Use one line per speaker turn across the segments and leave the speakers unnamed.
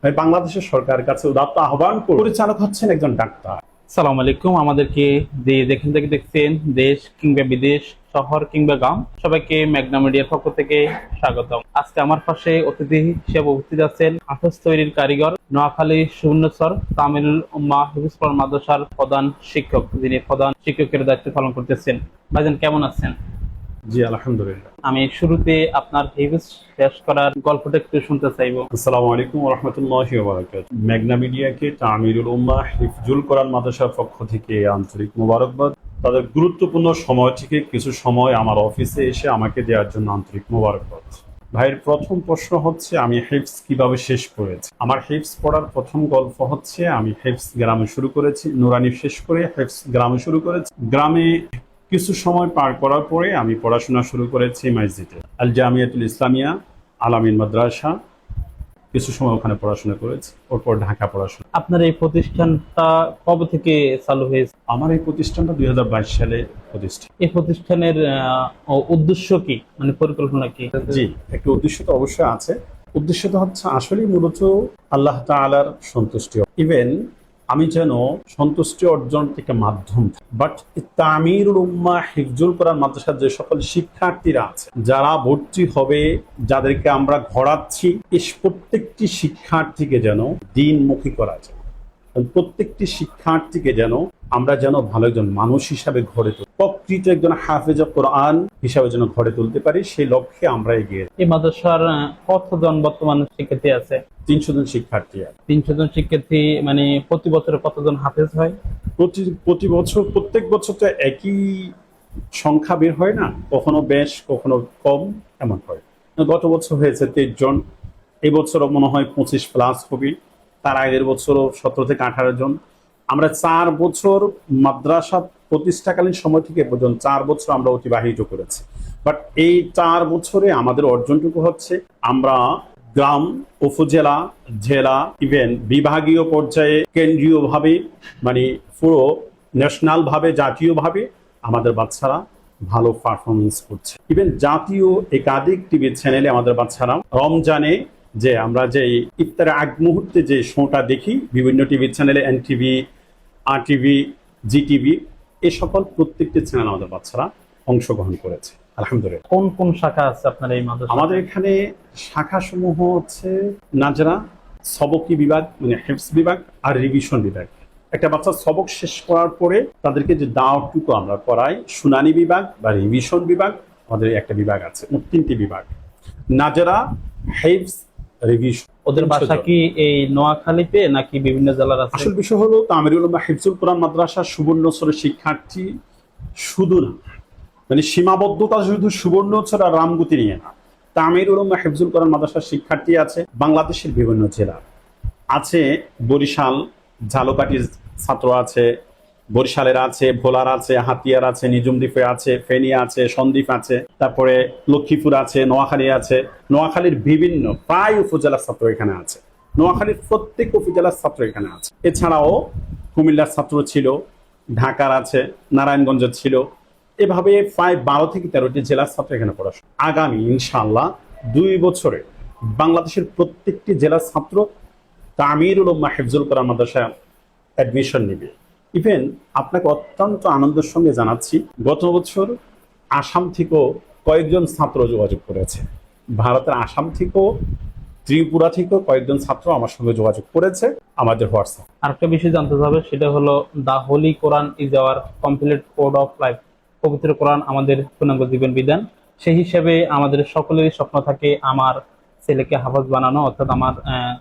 আমি বাংলাদেশের সরকারের কাছে উদাত্ত আহ্বান করি, পরিচালক হচ্ছেন একজন ডাক্তার।
সালাম আলাইকুম। আমাদেরকে যে যেখান থেকে দেখছেন, দেশ কিংবা বিদেশ, শহর কিংবা গ্রাম, সবাইকে মেঘনা মিডিয়ার পক্ষ থেকে স্বাগতম। আজকে আমার পাশে অতিথি হিসেবে উপস্থিত আছেন হাফেজ তৈরির কারিগর, নোয়াখালী সুবর্ণচর তামিলুল উম্মাহ হিফজ কোরআন মাদ্রাসার প্রধান শিক্ষক, যিনি প্রধান শিক্ষকের দায়িত্ব পালন করতেছেন। ভাইজান কেমন আছেন?
জি আলহামদুলিল্লাহ।
আমি শুরুতে আপনার হিফজ শেষ করার গল্পটা একটু শুনতে চাইবো।
আসসালামু আলাইকুম ওয়া রাহমাতুল্লাহি ওয়া বারাকাতুহু। মেঘনা মিডিয়াকে তামিলুল উম্মাহ হিফজুল কোরআন মাদ্রাসার পক্ষ থেকে আন্তরিক মোবারকবাদ। তাদের গুরুত্বপূর্ণ সময় থেকে কিছু সময় আমার অফিসে এসে আমাকে দেওয়ার জন্য আন্তরিক মোবারকবাদ। ভাইয়ের প্রথম প্রশ্ন হচ্ছে, আমি হিফজ কিভাবে শেষ করেছি। আমার হিফজ পড়ার প্রথম গল্প হচ্ছে, আমি হিফজ গ্রামে শুরু করেছি, নুরানি শেষ করে হিফজ গ্রামে শুরু করেছি। গ্রামে কিছু সময় পার করার পরে আমি পড়াশোনা শুরু করেছি মসজিদে আল জামিয়াতুল ইসলামিয়া আলামিন মাদ্রাসা। কিছু সময় ওখানে পড়াশোনা করেছি, ওরপর ঢাকা পড়াশোনা।
আপনার এই প্রতিষ্ঠানটা কবে থেকে চালু হয়েছে?
আমার এই প্রতিষ্ঠানটা 2022 সালে প্রতিষ্ঠা।
এই প্রতিষ্ঠানের উদ্দেশ্য কি, মানে পরিকল্পনা কি?
জি, একটা উদ্দেশ্য তো অবশ্যই আছে। উদ্দেশ্যটা হচ্ছে আসলেই মূলত আল্লাহ তাআলার সন্তুষ্টি। ইভেন আমি যেন সন্তুষ্টি অর্জন থেকে মাধ্যম, বাট তামিরুল উম্মাহ হিফজুল কোরআন মাদ্রাসার যে সকল শিক্ষার্থীরা আছে, যারা ভর্তি হবে, যাদেরকে আমরা ঘোরাচ্ছি, এই প্রত্যেকটি শিক্ষার্থীকে যেন দ্বীনমুখী করা যায়। প্রত্যেকটি শিক্ষার্থীকে যেন আমরা যেন ভালো একজন মানুষ হিসাবে গড়ে তুলি, প্রকৃত একজন হাফেজ কোরআন হিসাবে যেন গড়ে তুলতে পারি, সেই লক্ষ্যে আমরা এগিয়ে।
এই মাদ্রাসার কতজন বর্তমান শিক্ষার্থী আছে?
300 জন শিক্ষার্থী আছে।
300 জন শিক্ষার্থী, মানে প্রতি বছরে কতজন হাফেজ হয়?
প্রতি বছর, প্রত্যেক বছর তো একই সংখ্যা বের হয় না, কখনো বেশ কখনো কম, এমন হয়। গত বছর হয়েছে 23 জন, এই বছরও মনে হয় 25+ হবে। তার আগের বছরও 17 থেকে 18 জন। আমরা 4 বছর মাদ্রাসা প্রতিষ্ঠাকালীন সময় থেকে পর্যন্ত 4 বছর আমরা অতিবাহিত করেছি। বাট এই 4 বছরে আমাদের অর্জনটুকু হচ্ছে, আমরা গ্রাম, উপজেলা, জেলা, ইভেন বিভাগীয় পর্যায়ে, কেন্দ্রীয়ভাবে, মানে পুরো ন্যাশনাল ভাবে, জাতীয়ভাবে আমাদের বাচ্চারা ভালো পারফরমেন্স করছে। ইভেন জাতীয় একাধিক টিভি চ্যানেলে আমাদের বাচ্চারা রমজানে যে আমরা যে ইফতারের আগ মুহূর্তে যে শোটা দেখি বিভিন্ন টিভি চ্যানেলে, এনটিভি, আরটিভি, জিটিভি, এই সকল প্রত্যেকটি চ্যানেল আমাদের বাচ্চারা অংশগ্রহণ করেছে আলহামদুলিল্লাহ।
কোন কোন শাখা আছে আপনার এই মাদ্রাসা?
আমাদের এখানে শাখা সমূহ হচ্ছে নাজরা, সবকি বিভাগ, মানে হিফজ বিভাগ, আর রিভিশন বিভাগ। একটা বাচ্চা সবক শেষ করার পরে তাদেরকে যে দাওয়াটুকু আমরা করাই, শুনানি বিভাগ বা রিভিশন বিভাগ, আমাদের একটা বিভাগ আছে, 3টি বিভাগ, নাজরা, হিফজ, রিভিশন।
ওদের বাসা কি এই নোয়াখালীতে নাকি বিভিন্ন জেলার আছে?
আসল বিষয় হলো, তামিরুল উম্মাহ হিফজুল কোরআন মাদ্রাসা সুবর্ণচরের শিক্ষার্থী শুধু না, মানে সীমাবদ্ধতা শুধু সুবর্ণচর আর রামগতি নিয়ে না। তামিরুল উম্মাহ হিফজুল কোরআন মাদ্রাসার শিক্ষার্থী আছে বাংলাদেশের বিভিন্ন জেলা, আছে বরিশাল, ঝালকাঠির ছাত্র আছে, বরিশালের আছে, ভোলার আছে, হাতিয়ার আছে, নিজুমদ্বীপে আছে, ফেনী আছে, সন্দ্বীপ আছে, তারপরে লক্ষ্মীপুর আছে, নোয়াখালী আছে। নোয়াখালীর বিভিন্ন প্রায় উপজেলার ছাত্র এখানে আছে, নোয়াখালীর প্রত্যেক উপজেলার ছাত্র এখানে আছে। এছাড়াও কুমিল্লার ছাত্র ছিল, ঢাকার আছে, নারায়ণগঞ্জের ছিল। এভাবে প্রায় 12 থেকে 13টি জেলার ছাত্র এখানে পড়াশোনা। আগামী ইনশাআল্লাহ 2 বছরে বাংলাদেশের প্রত্যেকটি জেলার ছাত্র তামিরুল উম্মাহ হিফজুল কোরআন মাদ্রাসায় অ্যাডমিশন নেবে। ইভেন আপনাকে অত্যন্ত আনন্দের সঙ্গে জানাচ্ছি, গত বছর আসাম থেকেও কয়েকজন ছাত্র যোগাযোগ করেছে, ভারতের আসাম থেকেও, ত্রিপুরা থেকেও কয়েকজন ছাত্র আমার সঙ্গে যোগাযোগ করেছে আমাদের হোয়াটসঅ্যাপ।
আরেকটা বিষয় জানতে হবে, সেটা হলো the holy Quran is our complete code of life. পবিত্র কোরআন আমাদের পূর্ণাঙ্গ জীবন বিধান। সেই হিসেবে আমাদের সকলেরই স্বপ্ন থাকে আমার ছেলেকে হাফেজ বানানো, অর্থাৎ আমার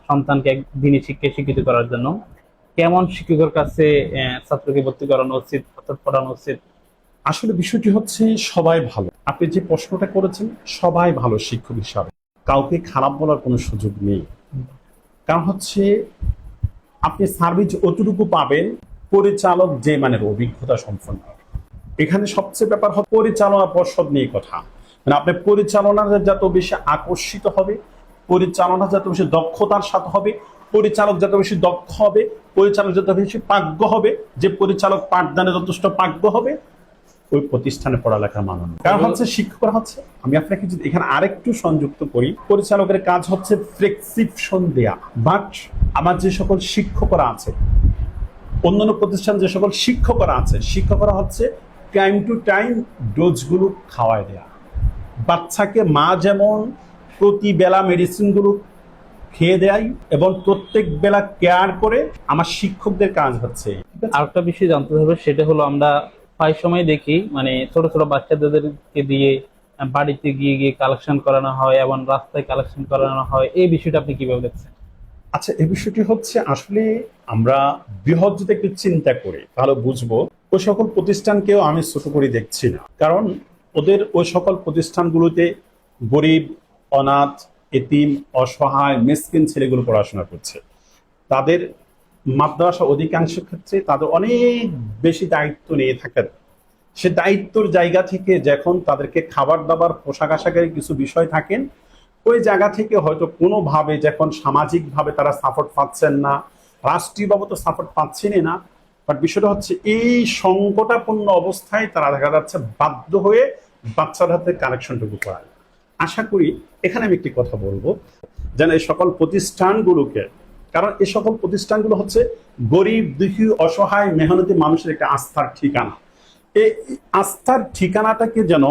সন্তানকে দিনী শিক্ষায় শিক্ষিত করার জন্য। কেমন শিক্ষকের কাছে ছাত্রকে ভর্তি করানো উচিত, অর্থাৎ পড়ানো উচিত?
আসলে বিষয়টি হচ্ছে, সবাই ভালো। আপনি যে প্রশ্নটা করেছেন, সবাই ভালো শিক্ষক হিসাবে, কাউকে খারাপ বলার কোনো সুযোগ নেই। কারণ হচ্ছে, আপনি সার্ভিস অতটুকু পাবেন পরিচালক যে মানের অভিজ্ঞতা সম্পন্ন। এখানে সবচেয়ে ব্যাপার হবে পরিচালনা পর্ষদ নিয়ে কথা, মানে আপনি পরিচালনার যত বেশি আকর্ষিত হবে, পরিচালনা যত বেশি দক্ষতার সাথে হবে, পরিচালক যত বেশি দক্ষ হবে, পরিচালক যত বেশি পাগ্য হবে, যে পরিচালক পাঠদানে যথেষ্ট পাগ্য হবে, ওই প্রতিষ্ঠানে পড়ালেখার মান উন্নত। কারণ হচ্ছে শিক্ষকরা হচ্ছে, আমি আপনাকে যদি এখানে আরেকটু সংযুক্ত করি, পরিচালকের কাজ হচ্ছে প্রেসক্রিপশন দেয়া, বাট আমার যে সকল শিক্ষকরা আছে, অন্যান্য প্রতিষ্ঠান যে সকল শিক্ষকরা আছে, শিক্ষকরা হচ্ছে টাইম টু টাইম ডোজগুলো খাওয়ায় দেয়া। বাচ্চাকে মা যেমন প্রতি বেলা মেডিসিনগুলো খেয়ে দেয় এবং প্রত্যেক বেলা কেয়ার করে, আমার শিক্ষকদের কাজ হচ্ছে।
আরেকটা বিষয় জানতে হবে, সেটা হলো আমরা প্রায় সময় দেখি মানে ছোট ছোট বাচ্চাদেরকে দিয়ে বাড়িতে গিয়ে গিয়ে কালেকশন করানো হয় এবং রাস্তায় কালেকশন করানো হয়। এই বিষয়টা আপনি কিভাবে দেখছেন?
আচ্ছা, এই বিষয়টি হচ্ছে আসলে আমরা বৃহৎ যদি একটু চিন্তা করি তাহলে বুঝবো, ওই সকল প্রতিষ্ঠানকেও আমি ছোট করে দেখছি না। কারণ ওদের ওই সকল প্রতিষ্ঠানগুলোতে গরিব, অনাথ, এতিম, অসহায়, মিসকিন ছেলেগুলো পড়াশোনা করছে। তাদের মাদ্রাসা অধিকাংশ ক্ষেত্রে তাদের অনেক বেশি দায়িত্ব নিয়ে থাকেন। সে দায়িত্বর জায়গা থেকে যখন তাদেরকে খাবার দাবার, পোশাক আশাকের কিছু বিষয় থাকেন, ওই জায়গা থেকে হয়তো কোনোভাবে যখন সামাজিকভাবে তারা সাপোর্ট পাচ্ছেন না, রাষ্ট্রীয়ভাবে তো সাপোর্ট পাচ্ছেনই না, বাট বিষয়টা হচ্ছে এই সংকটাপন্ন অবস্থায় তারা দেখা যাচ্ছে বাধ্য হয়ে বাচ্চার হাতে কানেকশনটুকু করায়। আশা করি এখানে আমি একটি কথা বলবো, যেন এই সকল প্রতিষ্ঠানগুলোকে, কারণ এই সকল প্রতিষ্ঠানগুলো হচ্ছে গরিব, দুঃখী, অসহায়, মেহনতি মানুষের একটা আস্থার ঠিকানা। এই আস্থার ঠিকানাটাকে যেন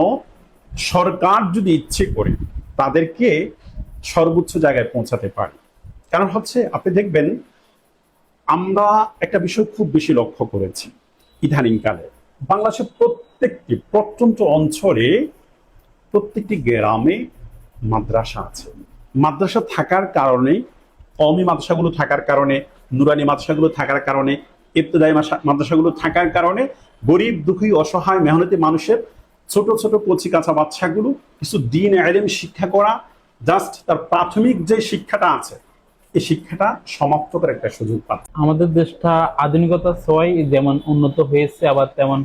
সরকার যদি ইচ্ছে করে তাদেরকে সর্বোচ্চ জায়গায় পৌঁছাতে পারে। কারণ হচ্ছে আপনি দেখবেন, আমরা একটা বিষয় খুব বেশি লক্ষ্য করেছি ইদানিংকালে, বাংলাদেশের প্রত্যেকটি প্রত্যন্ত অঞ্চলে, প্রত্যেকটি গ্রামে মাদ্রাসা আছে। মাদ্রাসা থাকার কারণে, কওমি মাদ্রাসাগুলো থাকার কারণে, নুরানি মাদ্রাসাগুলো থাকার কারণে, ইবতদায়ী মাদ্রাসাগুলো থাকার কারণে গরিব, দুঃখী, অসহায়, মেহনতি মানুষের ছোট ছোট কচি কাঁচা বাচ্চাগুলো কিছু দ্বীন ইলম শিক্ষা করা, জাস্ট তার প্রাথমিক যে শিক্ষাটা আছে, এই শিক্ষাটা সমাপ্ত করার একটা সুযোগ পাচ্ছে।
আমাদের দেশটা আধুনিকতার ছোঁয়ায় যেমন উন্নত হয়েছে, আবার তেমন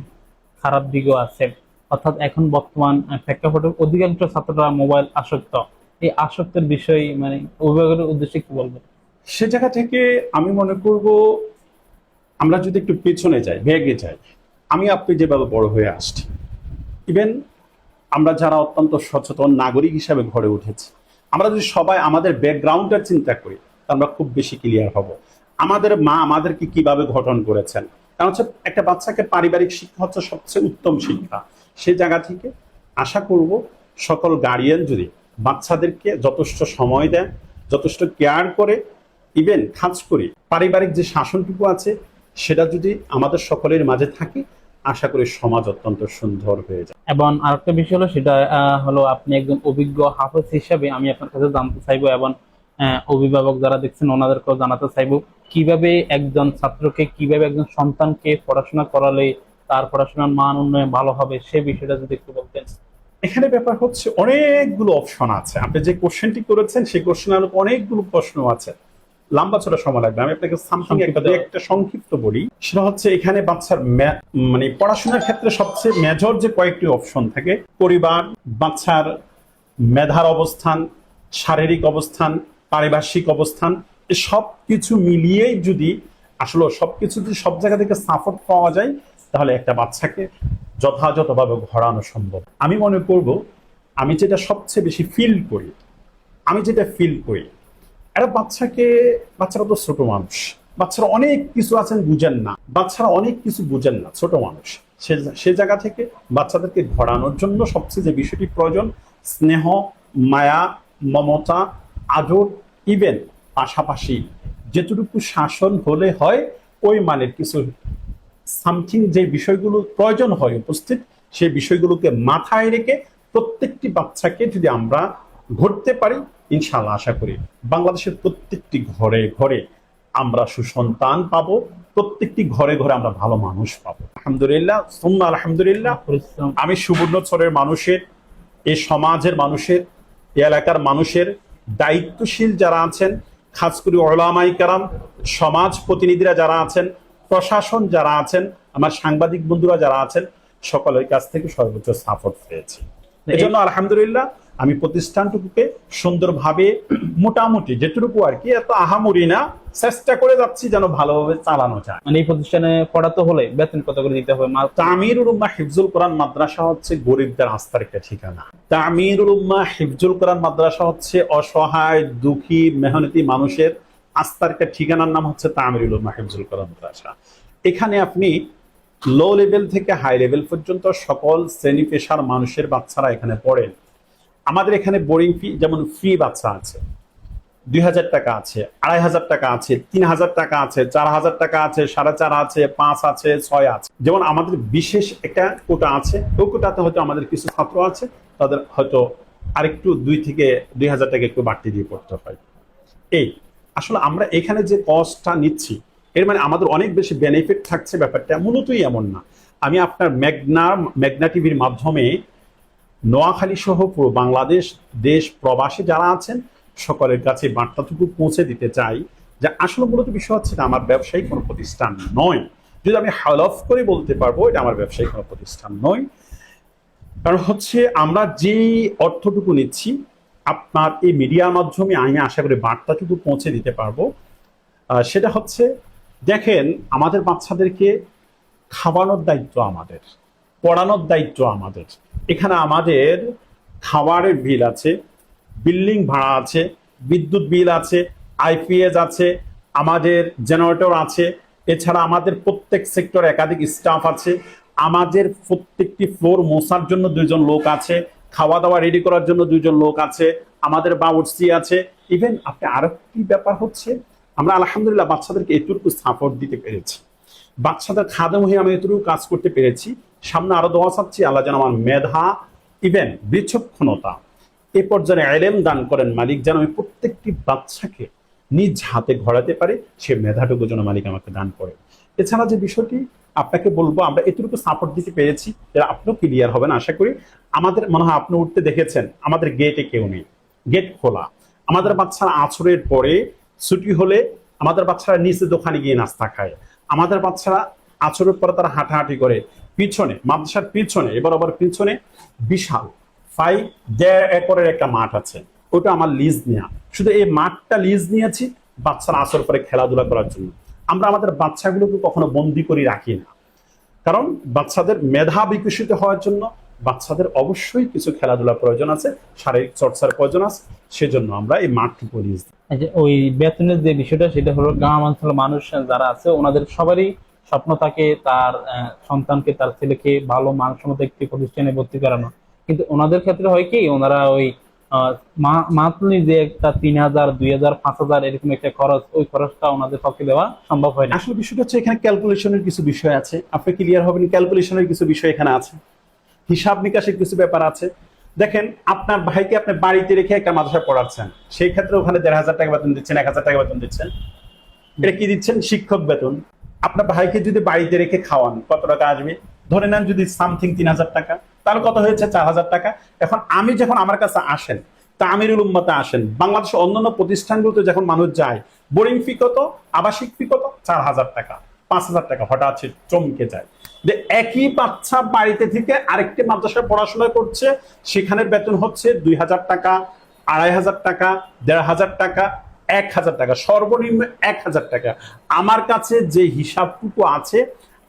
খারাপ দিকও আছে। অর্থাৎ এখন বর্তমান প্রেক্ষাপটে অধিকাংশ ছাত্ররা মোবাইল আসক্ত। এই আসক্তের বিষয় মানে অভিভাবকের উদ্দেশ্যে কি বলবেন?
সে জায়গা থেকে আমি মনে করব, আমরা যদি একটু পেছনে যাই, ব্যাগে যাই, আমি আপনি যেভাবে বড় হয়ে আসছি, ইভেন আমরা যারা অত্যন্ত সচেতন নাগরিক হিসাবে গড়ে উঠেছি, আমরা যদি সবাই আমাদের ব্যাকগ্রাউন্ডটা চিন্তা করি, আমরা খুব বেশি ক্লিয়ার হব আমাদের মা আমাদেরকে কিভাবে গঠন করেছেন। কারণ হচ্ছে একটা বাচ্চাকে পারিবারিক শিক্ষা হচ্ছে সবচেয়ে উত্তম শিক্ষা। সেই জায়গা থেকে আশা করব সকল গার্ডিয়ান যদি বাচ্চাদেরকে যথেষ্ট সময় দেন, যথেষ্ট কেয়ার করে, ইভেন খাস করে পারিবারিক যে শাসনটুকু আছে সেটা যদি আমাদের সকলের মাঝে থাকে, আশা করি সমাজ অত্যন্ত সুন্দর হয়ে যায়।
এবং আরেকটা বিষয় হলো, সেটা হলো আপনি একজন অভিজ্ঞ হাফেজ হিসাবে আমি আপনার কাছে জানতে চাইবো, এবং অভিভাবক যারা দেখছেন ওনাদেরকেও জানাতে চাইবো, কিভাবে একজন ছাত্রকে, কিভাবে একজন সন্তানকে পড়াশোনা করালে তার পড়াশোনার মান উন্নয়ন ভালো হবে, সে বিষয়টা যদি একটু বলতেন।
এখানে ব্যাপার হচ্ছে অনেকগুলো অপশন আছে। আপনি যে কোশ্চেনটি করেছেন সেই কোশ্চেনের অনেকগুলো প্রশ্ন আছে, লম্বা চড়া সময় লাগবে। আমি আপনাকে সামথিং একটা সংক্ষিপ্ত বলি। সেটা হচ্ছে এখানে বাচ্চার মানে পড়াশোনার ক্ষেত্রে সবচেয়ে মেজর যে কয়েকটি অপশন থাকে, পরিবার, বাচ্চার মেধার অবস্থান, শারীরিক অবস্থান, পারিপার্শ্বিক অবস্থান, এই সব কিছু মিলিয়েই যদি আসলে সবকিছু যদি সব জায়গা থেকে সাপোর্ট পাওয়া যায়, তাহলে একটা বাচ্চাকে যথাযথভাবে ঘোরানো সম্ভব। আমি মনে করব, আমি যেটা সবচেয়ে বেশি ফিল করি, একটা বাচ্চারা তো ছোট মানুষ, বাচ্চারা অনেক কিছু আছেন বুঝেন না, ছোট মানুষ। সে জায়গা থেকে বাচ্চাদেরকে ঘোরানোর জন্য সবচেয়ে যে বিষয়টি প্রয়োজন, স্নেহ, মায়া, মমতা, আদর, ইভেন পাশাপাশি যেটুকু শাসন হলে হয় ওই মানের কিছু সামথিং যে বিষয়গুলো প্রয়োজন হয় উপস্থিত, সেই বিষয়গুলোকে মাথায় রেখে প্রত্যেকটি বাচ্চাকে যদি আমরা ঘুরতে পারি, ইনশাআল্লাহ আশা করি বাংলাদেশের প্রত্যেকটি ঘরে ঘরে আমরা সুসন্তান পাবো, প্রত্যেকটি ঘরে ঘরে আমরা ভালো মানুষ পাবো। আলহামদুলিল্লাহ, সুম্মা আলহামদুলিল্লাহ। আমি সুবর্ণচরের মানুষের, এই সমাজের মানুষের, এই এলাকার মানুষের দায়িত্বশীল যারা আছেন, খাস করে উলামায়ে কেরাম, সমাজ প্রতিনিধিরা যারা আছেন, প্রশাসন যারা আছেন, আমার সাংবাদিক বন্ধুরা যারা আছেন, সকলের কাছ থেকে সর্বোচ্চ সাপোর্ট পেয়েছি। এজন্য আলহামদুলিল্লাহ আমি প্রতিষ্ঠানটুকুকে সুন্দরভাবে মোটামুটি যেটুকু আর কি, এত আহামরি না, চেষ্টা করে যাচ্ছি যেন ভালোভাবে চালানো যায়।
মানে এই প্রতিষ্ঠানে পড়াতে হলে বেতন কত করে দিতে হবে?
তামিরুল উম্মাহ হিফজুল কোরআন মাদ্রাসা হচ্ছে গরিবদের আস্থার একটা ঠিকানা। তামিরুল উম্মাহ হিফজুল কোরআন মাদ্রাসা হচ্ছে অসহায় দুঃখী মেহনতি মানুষের আস্থার একটা ঠিকানার নাম হচ্ছে তামিরুল উম্মাহ হিফজুল কোরআন মাদ্রাসা। এখানে আপনি লো লেভেল থেকে হাই লেভেল পর্যন্ত সকল শ্রেণী পেশার মানুষের বাচ্চারা এখানে পড়েন। আমাদের এখানে বোর্ডিং ফি যেমন ফ্রি বাচ্চা আছে, 2000 টাকা আছে, 2500 টাকা আছে, 3000 টাকা আছে, 4000 টাকা আছে, 4.5 আছে, 5 আছে, 6 আছে। যেমন আমাদের বিশেষ একটা কোটা আছে, ওই কোটাতে হয়তো আমাদের কিছু ছাত্র আছে, তাদের হয়তো আরেকটু 2 থেকে 2000 টাকা একটু বাড়তি দিয়ে পড়তে হয়। এই আসলে আমরা এখানে যে কস্টটা নিচ্ছি, এর মানে আমাদের অনেক বেশি বেনিফিট থাকছে, ব্যাপারটা মূলতই এমন না। আমি আপনার মেঘনা টিভির মাধ্যমে নোয়াখালী সহ পুরো বাংলাদেশ দেশ প্রবাসী যারা আছেন সকলের কাছে বার্তাটুকু পৌঁছে দিতে চাই যে আসলে মূলত বিষয় হচ্ছে আমার ব্যবসায়িক কোনো প্রতিষ্ঠান নয়। যদি আমি হলফ করে বলতে পারবো এটা আমার ব্যবসায়িক কোনো প্রতিষ্ঠান নয়, কারণ হচ্ছে আমরা যেই অর্থটুকু নিচ্ছি আপনার এই মিডিয়ার মাধ্যমে আমি আশা করি বার্তাটুকু পৌঁছে দিতে পারবো। সেটা হচ্ছে, দেখেন আমাদের বাচ্চাদেরকে খাওয়ানোর দায়িত্ব আমাদের, পড়ানোর দায়িত্ব আমাদের। এখানে আমাদের খাবারের বিল আছে, বিল্ডিং ভাড়া আছে, বিদ্যুৎ বিল আছে, আইপিএস আছে, আমাদের জেনারেটর আছে, এছাড়া আমাদের প্রত্যেক সেক্টরে একাধিক স্টাফ আছে, আমাদের প্রত্যেকটি ফ্লোর মোছার জন্য 2 জন লোক আছে, খাওয়া দাওয়া রেডি করার জন্য 2 জন লোক আছে, আমাদের বাবুর্চি আছে। ইভেন আপনি আরেকটি ব্যাপার হচ্ছে, আমরা আলহামদুলিল্লাহ বাচ্চাদেরকে এতটুকু সাপোর্ট দিতে পেরেছি, বাচ্চাদের খাদেম হয়ে আমি এতটুকু কাজ করতে পেরেছি। সামনে আরো দোয়া চাচ্ছি আল্লাহ যেন আমার মেধা ইভেন বিচক্ষণতা এ পর্যায়ে এলেম দান করেন মালিক, যেন আমি প্রত্যেকটি বাচ্চাকে নিজ হাতে ঘোরাতে পারি, সে মেধাটুকু যেন মালিক আমাকে দান করে। এছাড়া যে বিষয়টি আপনাকে বলবো, আমরা এতটুকু সাপোর্ট দিতে পেরেছি, এরা আপনিও ক্লিয়ার হবেন আশা করি। আমাদের মনে হয় আপনি উঠতে দেখেছেন, আমাদের গেটে কেউ নেই, গেট খোলা। আমাদের বাচ্চারা আছরের পরে ছুটি হলে আমাদের বাচ্চারা নিচে দোকানে গিয়ে নাস্তা খায়, আমাদের বাচ্চারা আছরের পরে তারা হাঁটাহাঁটি করে। পিছনে মাদ্রাসার পিছনে আবার পিছনে বিশাল 5.5 একরের একটা মাঠ আছে, ওটা আমার লিজ নেওয়া। শুধু এই মাঠটা লিজ নিয়েছি বাচ্চারা আসর পরে খেলাধুলা করার জন্য। আমরা আমাদের বাচ্চাগুলোকে কখনো বন্দি করে রাখি না, কারণ বাচ্চাদের মেধা বিকশিত হওয়ার জন্য বাচ্চাদের অবশ্যই কিছু খেলাধুলার প্রয়োজন আছে, শারীরিক চর্চার প্রয়োজন আছে, সেজন্য আমরা এই মাঠটুকু লিজ দিই।
ওই বেতনের যে বিষয়টা, সেটা হলো গ্রাম অঞ্চলের মানুষ যারা আছে ওনাদের সবারই স্বপ্ন থাকে তার সন্তানকে, তার ছেলেকে ভালো মানসম্মত একটি প্রতিষ্ঠানে ভর্তি করানো। কিন্তু ওনাদের ক্ষেত্রে হয় কি, ওনারা ওই মান্থলি যে একটা 3000, 2000, 5000 এরকম একটা খরচ, ওই খরচটা ওনাদের পক্ষে দেওয়া সম্ভব হয় না।
আসলে বিষয়টা হচ্ছে এখানে ক্যালকুলেশনের কিছু বিষয় আছে, আপনি ক্লিয়ার হবেন। ক্যালকুলেশনের কিছু বিষয় এখানে আছে, হিসাব নিকাশের কিছু ব্যাপার আছে। দেখেন আপনার ভাইকে আপনি বাড়িতে রেখে একটা মাদ্রাসায় পড়াচ্ছেন, সেই ক্ষেত্রে ওখানে 1500 টাকা বেতন দিচ্ছেন, 1000 টাকা বেতন দিচ্ছেন, এটা কি দিচ্ছেন? শিক্ষক বেতন। আপনার ভাইকে যদি বাড়িতে রেখে খাওয়ান কত টাকা আসবে? ধরে নেন যদি সামথিং 3000 টাকা, তাহলে কত হয়েছে? 4000 টাকা। এখন আমি যখন আমার কাছে আসেন, তামিরুল উম্মাতে আসেন, বাংলাদেশের অন্যান্য প্রতিষ্ঠানগুলোতে যখন মানুষ যায়, বোর্ডিং ফি কত, আবাসিক ফি কত? 4000 টাকা, 5000 টাকা। হঠাৎ চমকে যায় যে একই বাচ্চা বাড়িতে থেকে আরেকটি মাদ্রাসায় পড়াশোনা করছে, সেখানে বেতন হচ্ছে 2000 টাকা, 2500 টাকা, 1500 টাকা, 1000 টাকা, সর্বনিম্ন 1000 টাকা। আমার কাছে যে হিসাবটুকু আছে,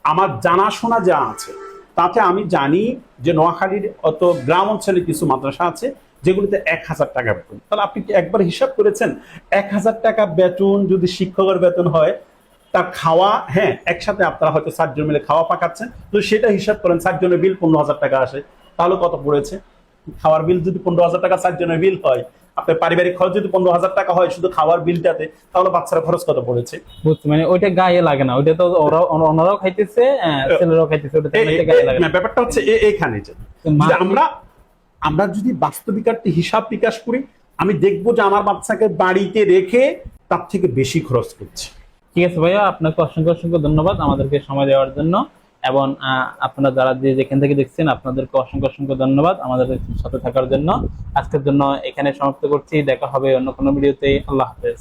আমার জানাশোনা যা আছে, তাতে আমি জানি যে নোয়াখালীর অত গ্রাম অঞ্চলে কিছু মাদ্রাসা আছে যেগুলিতে 1000 টাকা বেতন। তাহলে আপনি কি একবার হিসাব করেছেন 1000 টাকা বেতন যদি শিক্ষকের বেতন হয়, তার খাওয়া, হ্যাঁ একসাথে আপনারা হয়তো 4 জন মিলে খাওয়া পাকাচ্ছেন, তো সেটা হিসাব করেন, 4 জনের বিল 15000 টাকা আসে, তাহলে কত পড়েছে? খাওয়ার বিল যদি 15000 টাকা 4 জনের বিল হয়, আপনার পারিবারিক খরচ যদি 15000 টাকা হয় শুধু খাওয়ার বিলটাতে, তাহলে বাচ্চারা খরচ কত পড়েছে?
বুঝছি, মানে ওইটা গায়ে লাগে না, ওইটা তো ওনারাও খাইতেছে, ছেলেরাও খাইতেছে, ওটা গায়ে লাগে না।
ব্যাপারটা হচ্ছে এখানে যে আমরা যদি বাস্তবিকার্থে হিসাব বিকাশ করি, আমি দেখবো যে আমার বাচ্চাকে বাড়িতে রেখে তার থেকে বেশি খরচ করছে।
ঠিক আছে ভাইয়া, আপনাকে অসংখ্য অসংখ্য ধন্যবাদ আমাদেরকে সময় দেওয়ার জন্য, এবং আপনারা যারা যেখান থেকে দেখছেন আপনাদেরকে অসংখ্য অসংখ্য ধন্যবাদ আমাদের সাথে থাকার জন্য। আজকের জন্য এখানে সমাপ্ত করছি, দেখা হবে অন্য কোনো ভিডিওতে। আল্লাহ হাফেজ।